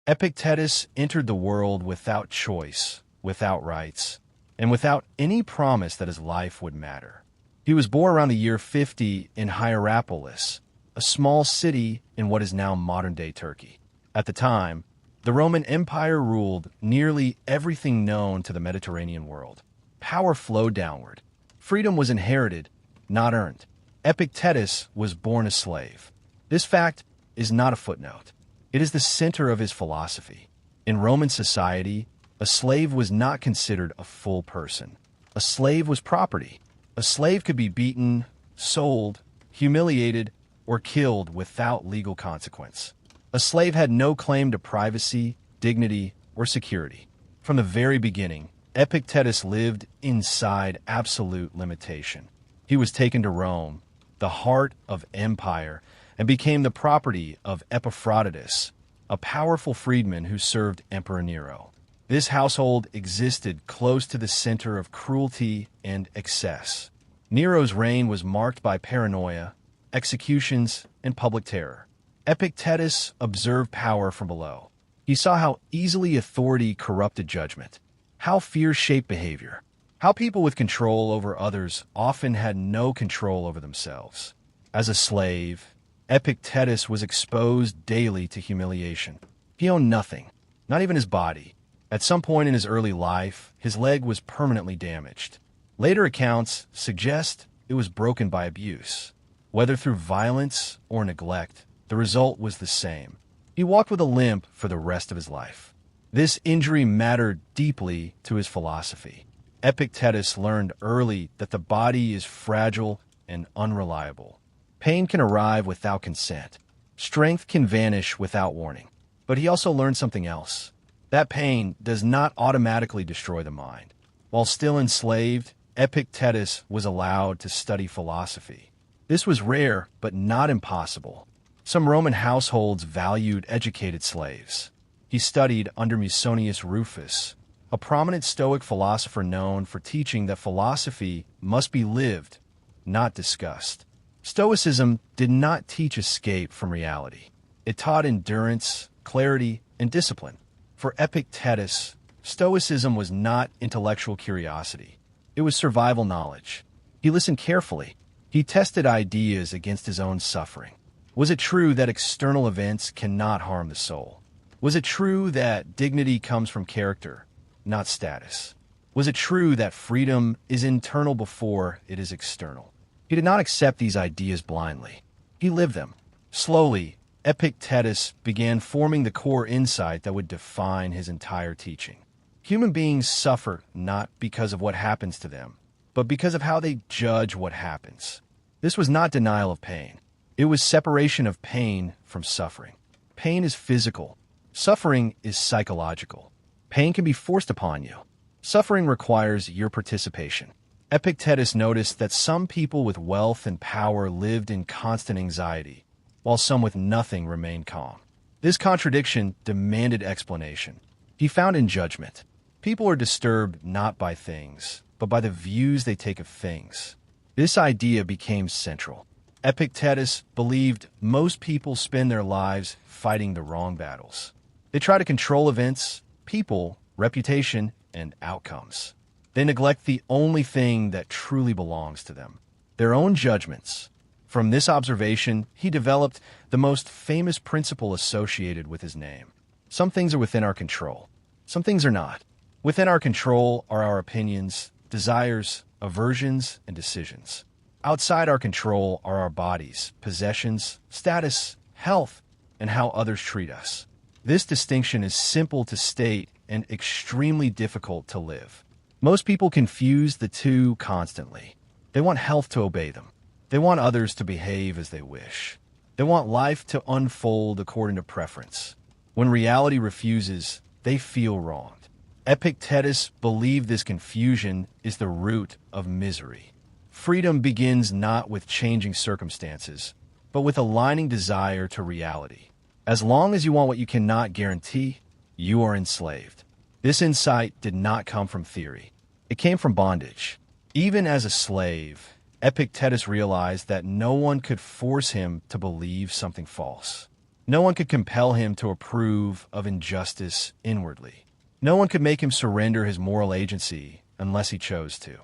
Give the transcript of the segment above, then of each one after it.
Epictetus entered the world without choice, without rights, and without any promise that his life would matter. He was born around the year 50 in Hierapolis, a small city in what is now modern-day Turkey. At the time, the Roman Empire ruled nearly everything known to the Mediterranean world. Power flowed downward. Freedom was inherited, not earned. Epictetus was born a slave. This fact is not a footnote. It is the center of his philosophy. In Roman society, a slave was not considered a full person. A slave was property. A slave could be beaten, sold, humiliated, or killed without legal consequence. A slave had no claim to privacy, dignity, or security. From the very beginning, Epictetus lived inside absolute limitation. He was taken to Rome, the heart of empire, and became the property of Epictetus, a powerful freedman who served Emperor Nero. This household existed close to the center of cruelty and excess. Nero's reign was marked by paranoia, executions, and public terror. Epictetus observed power from below. He saw how easily authority corrupted judgment, how fear shaped behavior, how people with control over others often had no control over themselves. As a slave, Epictetus was exposed daily to humiliation. He owned nothing, not even his body. At some point in his early life, his leg was permanently damaged. Later accounts suggest it was broken by abuse. Whether through violence or neglect, the result was the same. He walked with a limp for the rest of his life. This injury mattered deeply to his philosophy. Epictetus learned early that the body is fragile and unreliable. Pain can arrive without consent. Strength can vanish without warning. But he also learned something else. That pain does not automatically destroy the mind. While still enslaved, Epictetus was allowed to study philosophy. This was rare, but not impossible. Some Roman households valued educated slaves. He studied under Musonius Rufus, a prominent Stoic philosopher known for teaching that philosophy must be lived, not discussed. Stoicism did not teach escape from reality. It taught endurance, clarity, and discipline. For Epictetus, Stoicism was not intellectual curiosity. It was survival knowledge. He listened carefully. He tested ideas against his own suffering. Was it true that external events cannot harm the soul? Was it true that dignity comes from character, not status? Was it true that freedom is internal before it is external? He did not accept these ideas blindly. He lived them. Slowly, Epictetus began forming the core insight that would define his entire teaching. Human beings suffer not because of what happens to them, but because of how they judge what happens. This was not denial of pain. It was separation of pain from suffering. Pain is physical. Suffering is psychological. Pain can be forced upon you. Suffering requires your participation. Epictetus noticed that some people with wealth and power lived in constant anxiety, while some with nothing remained calm. This contradiction demanded explanation. He found in judgment. People are disturbed not by things, but by the views they take of things. This idea became central. Epictetus believed most people spend their lives fighting the wrong battles. They try to control events, people, reputation, and outcomes. They neglect the only thing that truly belongs to them, their own judgments. From this observation, he developed the most famous principle associated with his name. Some things are within our control. Some things are not. Within our control are our opinions, desires, aversions, and decisions. Outside our control are our bodies, possessions, status, health, and how others treat us. This distinction is simple to state and extremely difficult to live. Most people confuse the two constantly. They want health to obey them. They want others to behave as they wish. They want life to unfold according to preference. When reality refuses, they feel wronged. Epictetus believed this confusion is the root of misery. Freedom begins not with changing circumstances, but with aligning desire to reality. As long as you want what you cannot guarantee, you are enslaved. This insight did not come from theory. It came from bondage. Even as a slave, Epictetus realized that no one could force him to believe something false. No one could compel him to approve of injustice inwardly. No one could make him surrender his moral agency unless he chose to.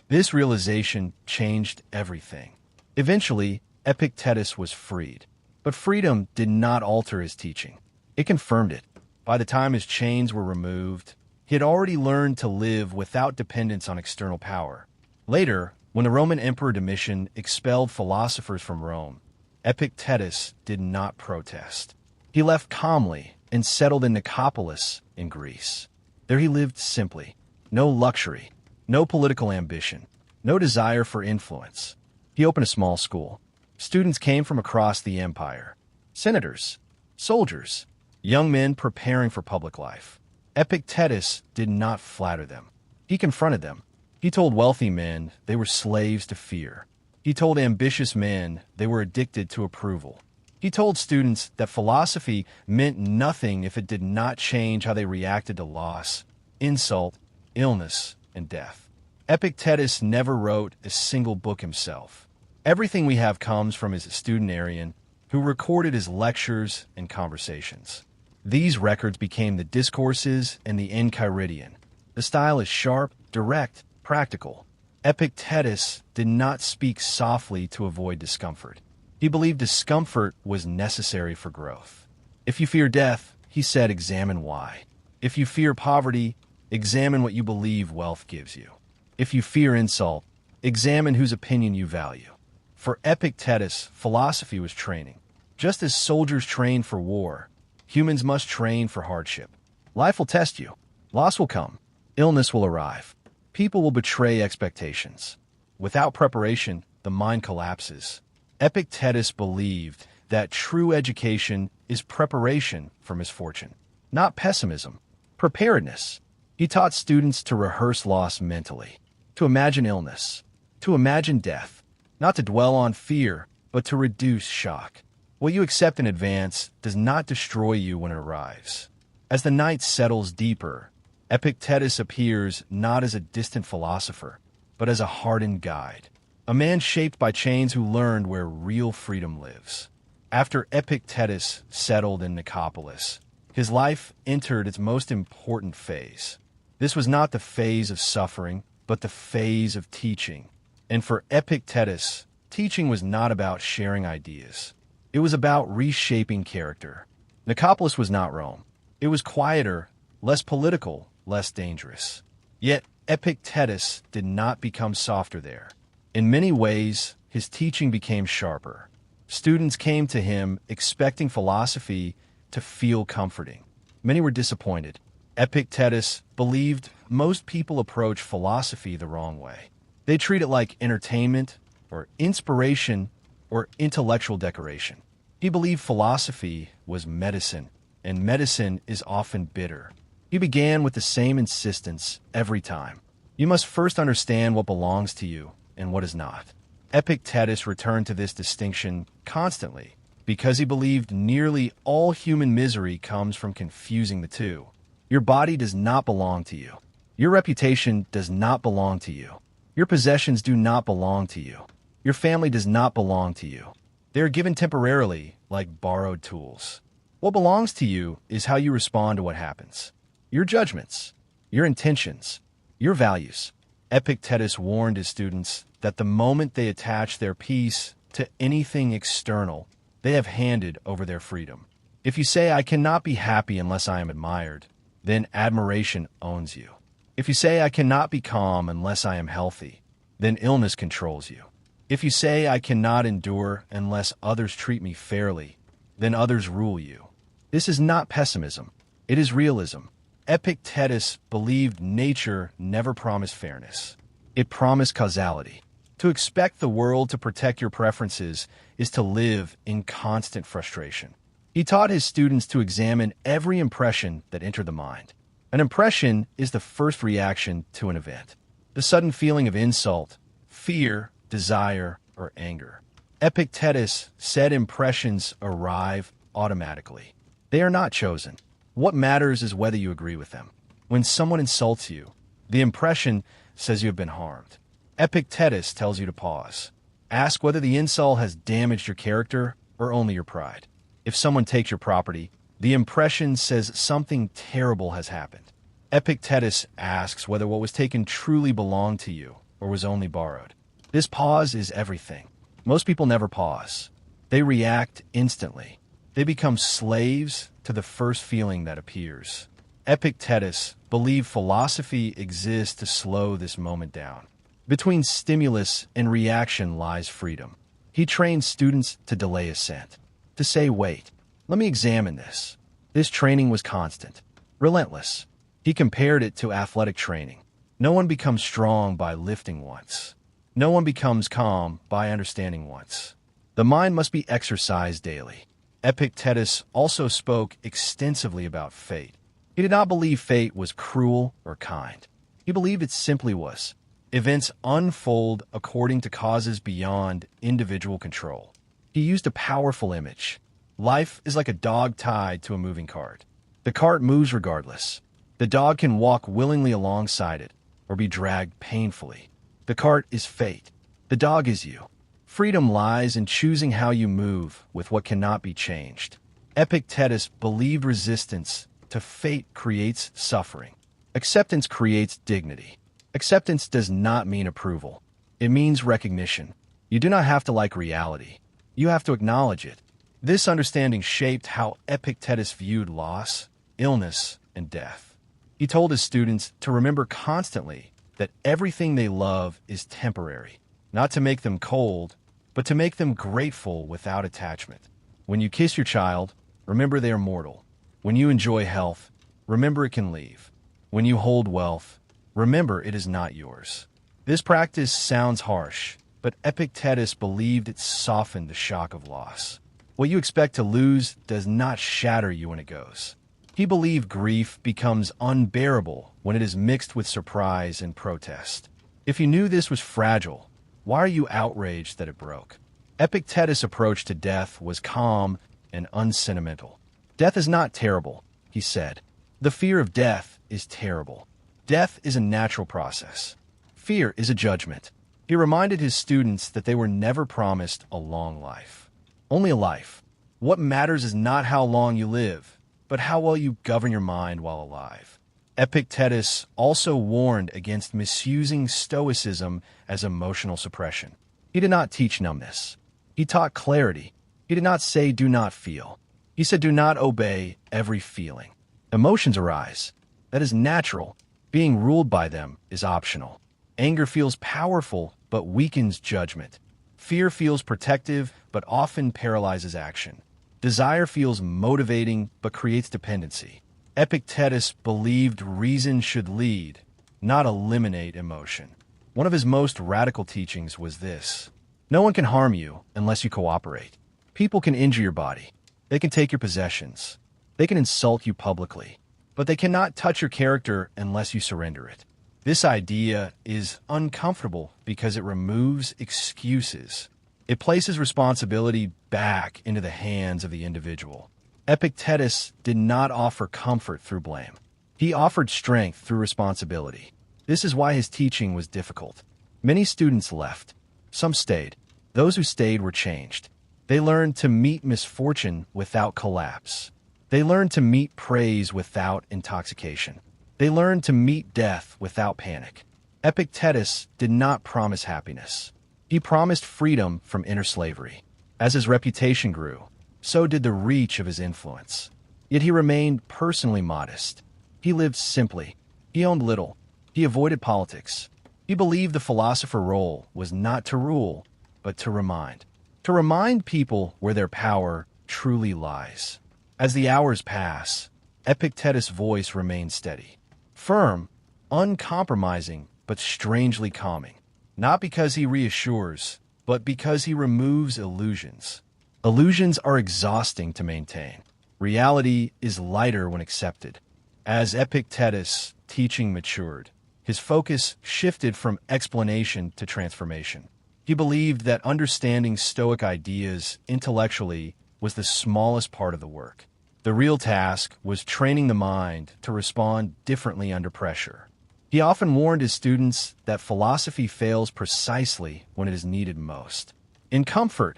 This realization changed everything. Eventually, Epictetus was freed. But freedom did not alter his teaching. It confirmed it. By the time his chains were removed, he had already learned to live without dependence on external power. Later, when the Roman Emperor Domitian expelled philosophers from Rome, Epictetus did not protest. He left calmly and settled in Nicopolis in Greece. There he lived simply. No luxury, no political ambition, no desire for influence. He opened a small school. Students came from across the empire. Senators, soldiers, young men preparing for public life. Epictetus did not flatter them. He confronted them. He told wealthy men they were slaves to fear. He told ambitious men they were addicted to approval. He told students that philosophy meant nothing if it did not change how they reacted to loss, insult, illness, and death. Epictetus never wrote a single book himself. Everything we have comes from his student Arian, who recorded his lectures and conversations. These records became the Discourses and The Enchiridion. The style is sharp, direct, practical. Epictetus did not speak softly to avoid discomfort. He believed discomfort was necessary for growth. If you fear death, he said, examine why. If you fear poverty, examine what you believe wealth gives you. If you fear insult, examine whose opinion you value. For Epictetus, philosophy was training. Just as soldiers train for war, humans must train for hardship. Life will test you. Loss will come. Illness will arrive. People will betray expectations. Without preparation, the mind collapses. Epictetus believed that true education is preparation for misfortune, not pessimism, preparedness. He taught students to rehearse loss mentally, to imagine illness, to imagine death, not to dwell on fear, but to reduce shock. What you accept in advance does not destroy you when it arrives. As the night settles deeper, Epictetus appears not as a distant philosopher, but as a hardened guide, a man shaped by chains who learned where real freedom lives. After Epictetus settled in Nicopolis, his life entered its most important phase. This was not the phase of suffering, but the phase of teaching. And for Epictetus, teaching was not about sharing ideas. It was about reshaping character. Nicopolis was not Rome. It was quieter, less political, less dangerous. Yet Epictetus did not become softer there. In many ways, his teaching became sharper. Students came to him expecting philosophy to feel comforting. Many were disappointed. Epictetus believed most people approach philosophy the wrong way. They treat it like entertainment or inspiration or intellectual decoration. He believed philosophy was medicine, and medicine is often bitter. He began with the same insistence every time. You must first understand what belongs to you and what is not. Epictetus returned to this distinction constantly because he believed nearly all human misery comes from confusing the two. Your body does not belong to you. Your reputation does not belong to you. Your possessions do not belong to you. Your family does not belong to you. They are given temporarily, like borrowed tools. What belongs to you is how you respond to what happens. Your judgments, your intentions, your values. Epictetus warned his students that the moment they attach their peace to anything external, they have handed over their freedom. If you say, I cannot be happy unless I am admired, then admiration owns you. If you say, I cannot be calm unless I am healthy, then illness controls you. If you say, I cannot endure unless others treat me fairly, then others rule you. This is not pessimism. It is realism. Epictetus believed nature never promised fairness. It promised causality. To expect the world to protect your preferences is to live in constant frustration. He taught his students to examine every impression that entered the mind. An impression is the first reaction to an event. The sudden feeling of insult, fear, desire, or anger. Epictetus said impressions arrive automatically. They are not chosen. What matters is whether you agree with them. When someone insults you, the impression says you have been harmed. Epictetus tells you to pause. Ask whether the insult has damaged your character or only your pride. If someone takes your property, the impression says something terrible has happened. Epictetus asks whether what was taken truly belonged to you or was only borrowed. This pause is everything. Most people never pause. They react instantly. They become slaves to the first feeling that appears. Epictetus believed philosophy exists to slow this moment down. Between stimulus and reaction lies freedom. He trained students to delay assent, to say, wait, let me examine this. This training was constant, relentless. He compared it to athletic training. No one becomes strong by lifting once. No one becomes calm by understanding once. The mind must be exercised daily. Epictetus also spoke extensively about fate. He did not believe fate was cruel or kind. He believed it simply was. Events unfold according to causes beyond individual control. He used a powerful image. Life is like a dog tied to a moving cart. The cart moves regardless. The dog can walk willingly alongside it or be dragged painfully. The cart is fate. The dog is you. Freedom lies in choosing how you move with what cannot be changed. Epictetus believed resistance to fate creates suffering. Acceptance creates dignity. Acceptance does not mean approval. It means recognition. You do not have to like reality. You have to acknowledge it. This understanding shaped how Epictetus viewed loss, illness, and death. He told his students to remember constantly that everything they love is temporary, not to make them cold, but to make them grateful without attachment. When you kiss your child, remember they are mortal. When you enjoy health, remember it can leave. When you hold wealth, remember it is not yours. This practice sounds harsh, but Epictetus believed it softened the shock of loss. What you expect to lose does not shatter you when it goes. He believed grief becomes unbearable when it is mixed with surprise and protest. If you knew this was fragile, why are you outraged that it broke? Epictetus' approach to death was calm and unsentimental. Death is not terrible, he said. The fear of death is terrible. Death is a natural process. Fear is a judgment. He reminded his students that they were never promised a long life. Only a life. What matters is not how long you live, but how well you govern your mind while alive. Epictetus also warned against misusing Stoicism as emotional suppression. He did not teach numbness. He taught clarity. He did not say, do not feel. He said, do not obey every feeling. Emotions arise. That is natural. Being ruled by them is optional. Anger feels powerful, but weakens judgment. Fear feels protective, but often paralyzes action. Desire feels motivating, but creates dependency. Epictetus believed reason should lead, not eliminate emotion. One of his most radical teachings was this: no one can harm you unless you cooperate. People can injure your body. They can take your possessions. They can insult you publicly, but they cannot touch your character unless you surrender it. This idea is uncomfortable because it removes excuses. It places responsibility back into the hands of the individual. Epictetus did not offer comfort through blame. He offered strength through responsibility. This is why his teaching was difficult. Many students left. Some stayed. Those who stayed were changed. They learned to meet misfortune without collapse. They learned to meet praise without intoxication. They learned to meet death without panic. Epictetus did not promise happiness. He promised freedom from inner slavery. As his reputation grew, so did the reach of his influence. Yet he remained personally modest. He lived simply. He owned little. He avoided politics. He believed the philosopher role was not to rule, but to remind. To remind people where their power truly lies. As the hours pass, Epictetus' voice remains steady. Firm, uncompromising, but strangely calming. Not because he reassures, but because he removes illusions. Illusions are exhausting to maintain. Reality is lighter when accepted. As Epictetus' teaching matured, his focus shifted from explanation to transformation. He believed that understanding Stoic ideas intellectually was the smallest part of the work. The real task was training the mind to respond differently under pressure. He often warned his students that philosophy fails precisely when it is needed most. In comfort,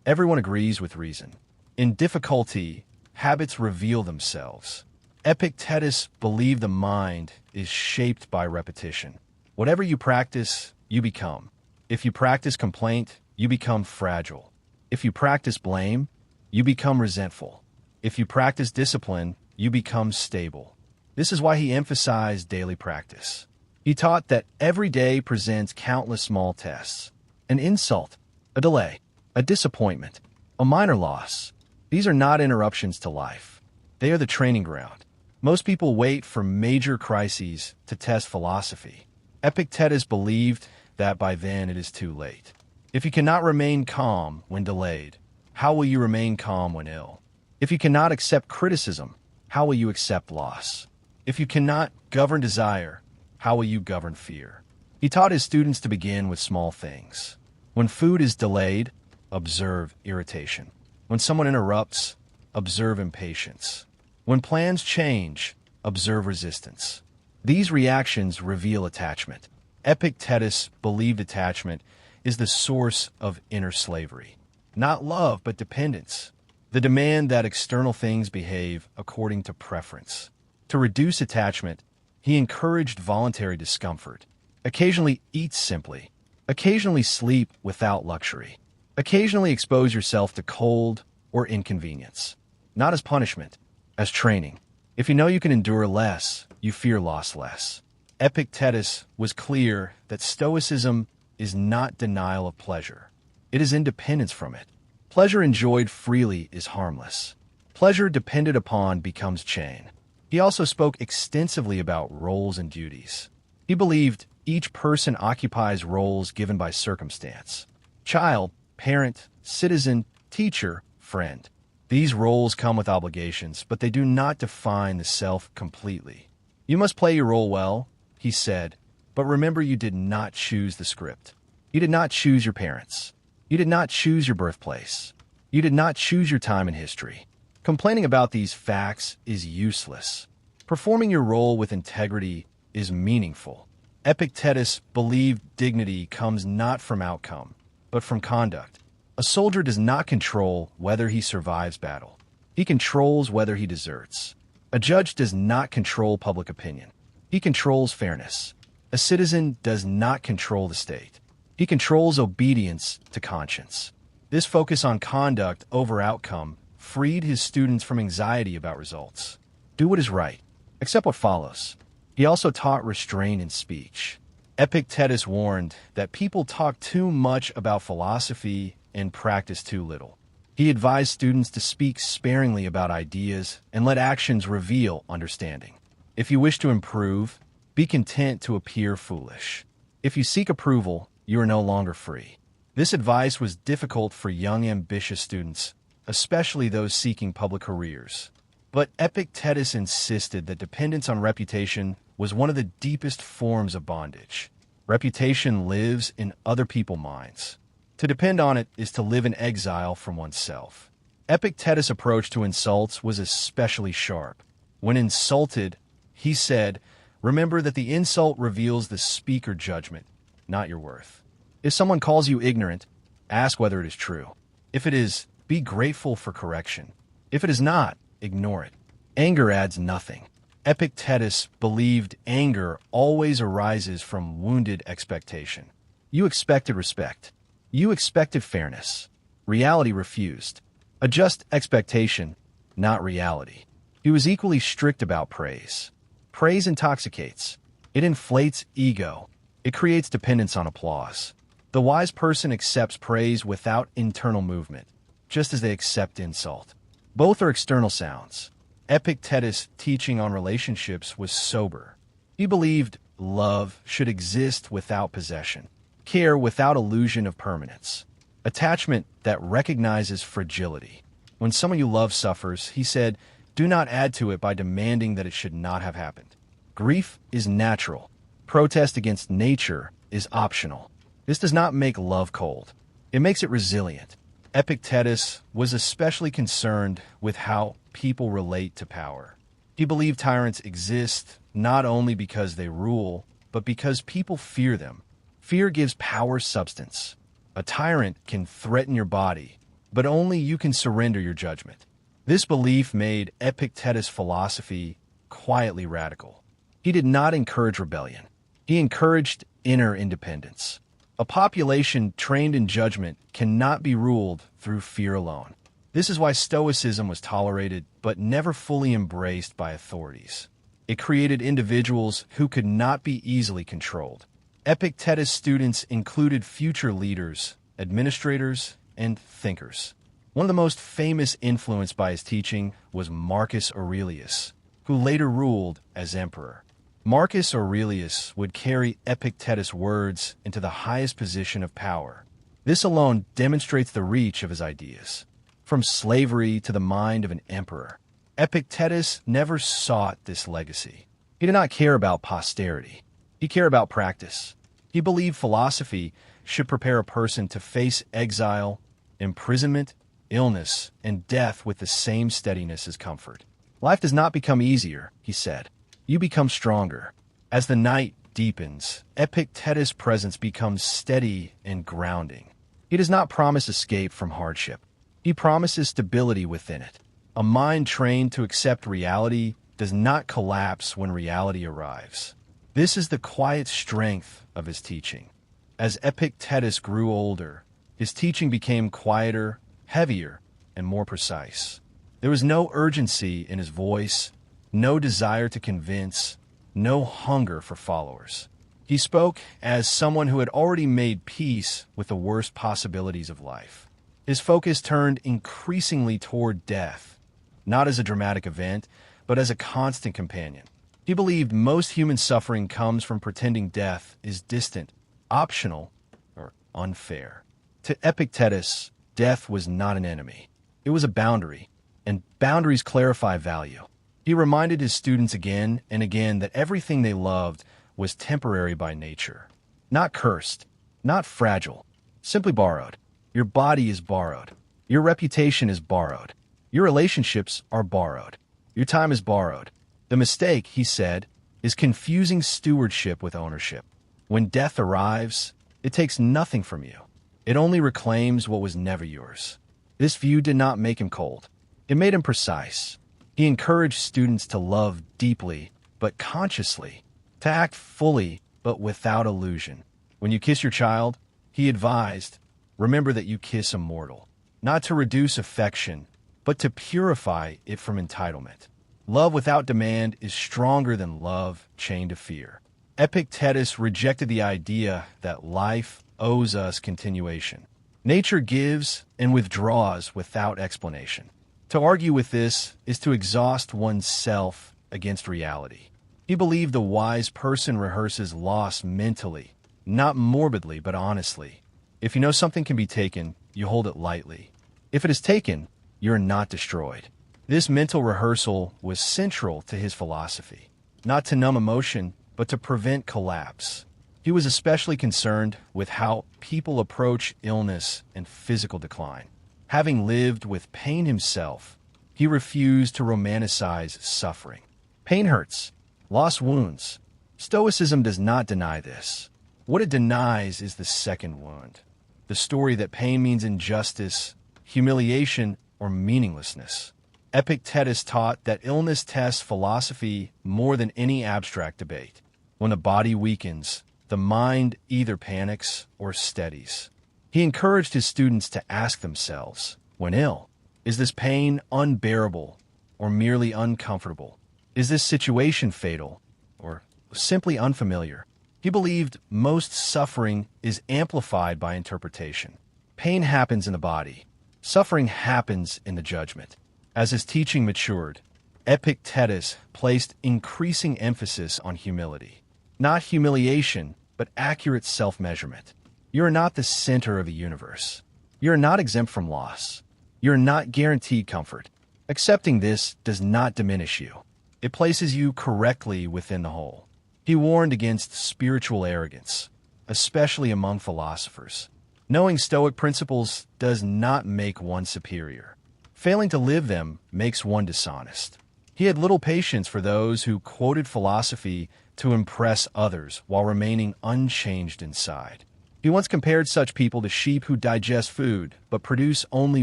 everyone agrees with reason. In difficulty, habits reveal themselves. Epictetus believed the mind is shaped by repetition. Whatever you practice, you become. If you practice complaint, you become fragile. If you practice blame, you become resentful. If you practice discipline, you become stable. This is why he emphasized daily practice. He taught that every day presents countless small tests. An insult, a delay, a disappointment, a minor loss. These are not interruptions to life. They are the training ground. Most people wait for major crises to test philosophy. Epictetus believed that by then it is too late. If you cannot remain calm when delayed, how will you remain calm when ill? If you cannot accept criticism, how will you accept loss? If you cannot govern desire, how will you govern fear? He taught his students to begin with small things. When food is delayed, observe irritation. When someone interrupts, observe impatience. When plans change, observe resistance. These reactions reveal attachment. Epictetus believed attachment is the source of inner slavery. Not love, but dependence. The demand that external things behave according to preference. To reduce attachment, he encouraged voluntary discomfort. Occasionally eat simply. Occasionally sleep without luxury. Occasionally expose yourself to cold or inconvenience. Not as punishment, as training. If you know you can endure less, you fear loss less. Epictetus was clear that Stoicism is not denial of pleasure. It is independence from it. Pleasure enjoyed freely is harmless. Pleasure depended upon becomes chain. He also spoke extensively about roles and duties. He believed each person occupies roles given by circumstance. Child, parent, citizen, teacher, friend. These roles come with obligations, but they do not define the self completely. You must play your role well, he said, but remember you did not choose the script. You did not choose your parents. You did not choose your birthplace. You did not choose your time in history. Complaining about these facts is useless. Performing your role with integrity is meaningful. Epictetus believed dignity comes not from outcome, but from conduct. A soldier does not control whether he survives battle. He controls whether he deserts. A judge does not control public opinion. He controls fairness. A citizen does not control the state. He controls obedience to conscience. This focus on conduct over outcome freed his students from anxiety about results. Do what is right. Accept what follows. He also taught restraint in speech. Epictetus warned that people talk too much about philosophy and practice too little. He advised students to speak sparingly about ideas and let actions reveal understanding. If you wish to improve, be content to appear foolish. If you seek approval, you are no longer free. This advice was difficult for young, ambitious students, especially those seeking public careers. But Epictetus insisted that dependence on reputation was one of the deepest forms of bondage. Reputation lives in other people's minds. To depend on it is to live in exile from oneself. Epictetus' approach to insults was especially sharp. When insulted, he said, remember that the insult reveals the speaker judgment, not your worth. If someone calls you ignorant, ask whether it is true. If it is, be grateful for correction. If it is not, ignore it. Anger adds nothing. Epictetus believed anger always arises from wounded expectation. You expected respect. You expected fairness. Reality refused. Adjust expectation, not reality. He was equally strict about praise. Praise intoxicates. It inflates ego. It creates dependence on applause. The wise person accepts praise without internal movement, just as they accept insult. Both are external sounds. Epictetus' teaching on relationships was sober. He believed love should exist without possession, care without illusion of permanence, attachment that recognizes fragility. When someone you love suffers, he said, do not add to it by demanding that it should not have happened. Grief is natural. Protest against nature is optional. This does not make love cold. It makes it resilient. Epictetus was especially concerned with how people relate to power. He believed tyrants exist not only because they rule, but because people fear them. Fear gives power substance. A tyrant can threaten your body, but only you can surrender your judgment. This belief made Epictetus' philosophy quietly radical. He did not encourage rebellion. He encouraged inner independence. A population trained in judgment cannot be ruled through fear alone. This is why Stoicism was tolerated but never fully embraced by authorities. It created individuals who could not be easily controlled. Epictetus' students included future leaders, administrators, and thinkers. One of the most famous influenced by his teaching was Marcus Aurelius, who later ruled as emperor. Marcus Aurelius would carry Epictetus' words into the highest position of power. This alone demonstrates the reach of his ideas. From slavery to the mind of an emperor, Epictetus never sought this legacy. He did not care about posterity. He cared about practice. He believed philosophy should prepare a person to face exile, imprisonment, illness, and death with the same steadiness as comfort. Life does not become easier, he said. You become stronger. As the night deepens, Epictetus' presence becomes steady and grounding. He does not promise escape from hardship. He promises stability within it. A mind trained to accept reality does not collapse when reality arrives. This is the quiet strength of his teaching. As Epictetus grew older, his teaching became quieter, heavier, and more precise. There was no urgency in his voice, no desire to convince, no hunger for followers. He spoke as someone who had already made peace with the worst possibilities of life. His focus turned increasingly toward death, not as a dramatic event, but as a constant companion. He believed most human suffering comes from pretending death is distant, optional, or unfair. To Epictetus, death was not an enemy. It was a boundary, and boundaries clarify value. He reminded his students again and again that everything they loved was temporary by nature. Not cursed, not fragile, simply borrowed. Your body is borrowed. Your reputation is borrowed. Your relationships are borrowed. Your time is borrowed. The mistake, he said, is confusing stewardship with ownership. When death arrives, it takes nothing from you. It only reclaims what was never yours. This view did not make him cold. It made him precise. He encouraged students to love deeply, but consciously, to act fully, but without illusion. When you kiss your child, he advised, remember that you kiss a mortal, not to reduce affection, but to purify it from entitlement. Love without demand is stronger than love chained to fear. Epictetus rejected the idea that life owes us continuation. Nature gives and withdraws without explanation. To argue with this is to exhaust one's self against reality. He believed the wise person rehearses loss mentally, not morbidly but honestly. If you know something can be taken, you hold it lightly. If it is taken, you're not destroyed. This mental rehearsal was central to his philosophy, not to numb emotion, but to prevent collapse. He was especially concerned with how people approach illness and physical decline. Having lived with pain himself, he refused to romanticize suffering. Pain hurts. Loss wounds. Stoicism does not deny this. What it denies is the second wound, the story that pain means injustice, humiliation, or meaninglessness. Epictetus taught that illness tests philosophy more than any abstract debate. When the body weakens, the mind either panics or steadies. He encouraged his students to ask themselves, when ill, is this pain unbearable or merely uncomfortable? Is this situation fatal or simply unfamiliar? He believed most suffering is amplified by interpretation. Pain happens in the body. Suffering happens in the judgment. As his teaching matured, Epictetus placed increasing emphasis on humility. Not humiliation, but accurate self-measurement. You are not the center of the universe. You are not exempt from loss. You are not guaranteed comfort. Accepting this does not diminish you. It places you correctly within the whole. He warned against spiritual arrogance, especially among philosophers. Knowing Stoic principles does not make one superior. Failing to live them makes one dishonest. He had little patience for those who quoted philosophy to impress others while remaining unchanged inside. He once compared such people to sheep who digest food but produce only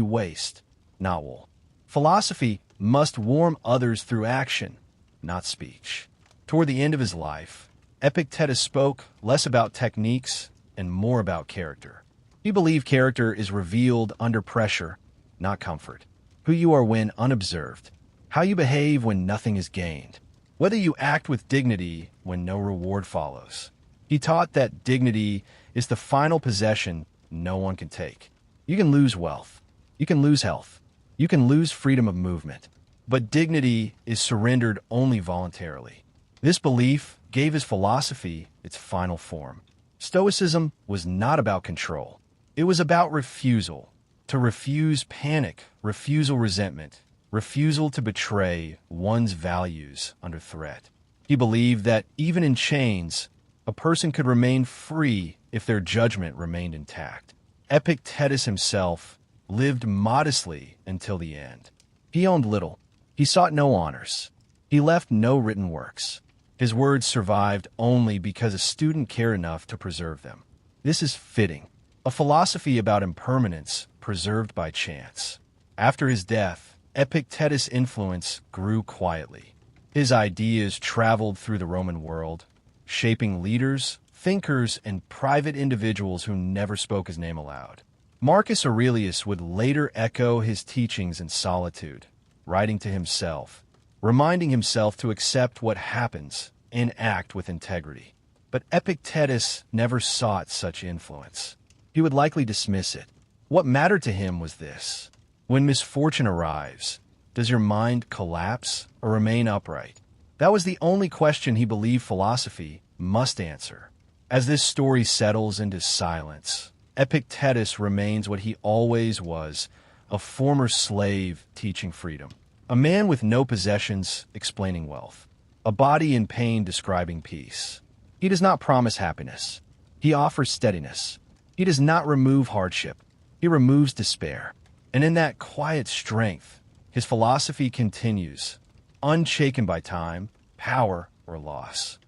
waste, not wool. Philosophy must warm others through action, not speech. Toward the end of his life, Epictetus spoke less about techniques and more about character. He believed character is revealed under pressure, not comfort. Who you are when unobserved, how you behave when nothing is gained, whether you act with dignity when no reward follows. He taught that dignity is the final possession no one can take. You can lose wealth, you can lose health, you can lose freedom of movement, but dignity is surrendered only voluntarily. This belief gave his philosophy its final form. Stoicism was not about control. It was about refusal. To refuse panic, refusal resentment, refusal to betray one's values under threat. He believed that even in chains, a person could remain free if their judgment remained intact. Epictetus himself lived modestly until the end. He owned little. He sought no honors. He left no written works. His words survived only because a student cared enough to preserve them. This is fitting. A philosophy about impermanence preserved by chance. After his death, Epictetus' influence grew quietly. His ideas traveled through the Roman world, shaping leaders, thinkers, and private individuals who never spoke his name aloud. Marcus Aurelius would later echo his teachings in solitude, writing to himself, reminding himself to accept what happens and act with integrity. But Epictetus never sought such influence. He would likely dismiss it. What mattered to him was this: when misfortune arrives, does your mind collapse or remain upright? That was the only question he believed philosophy must answer. As this story settles into silence, Epictetus remains what he always was, a former slave teaching freedom, a man with no possessions explaining wealth, a body in pain describing peace. He does not promise happiness. He offers steadiness. He does not remove hardship. He removes despair. And in that quiet strength, his philosophy continues, unshaken by time, power, or loss.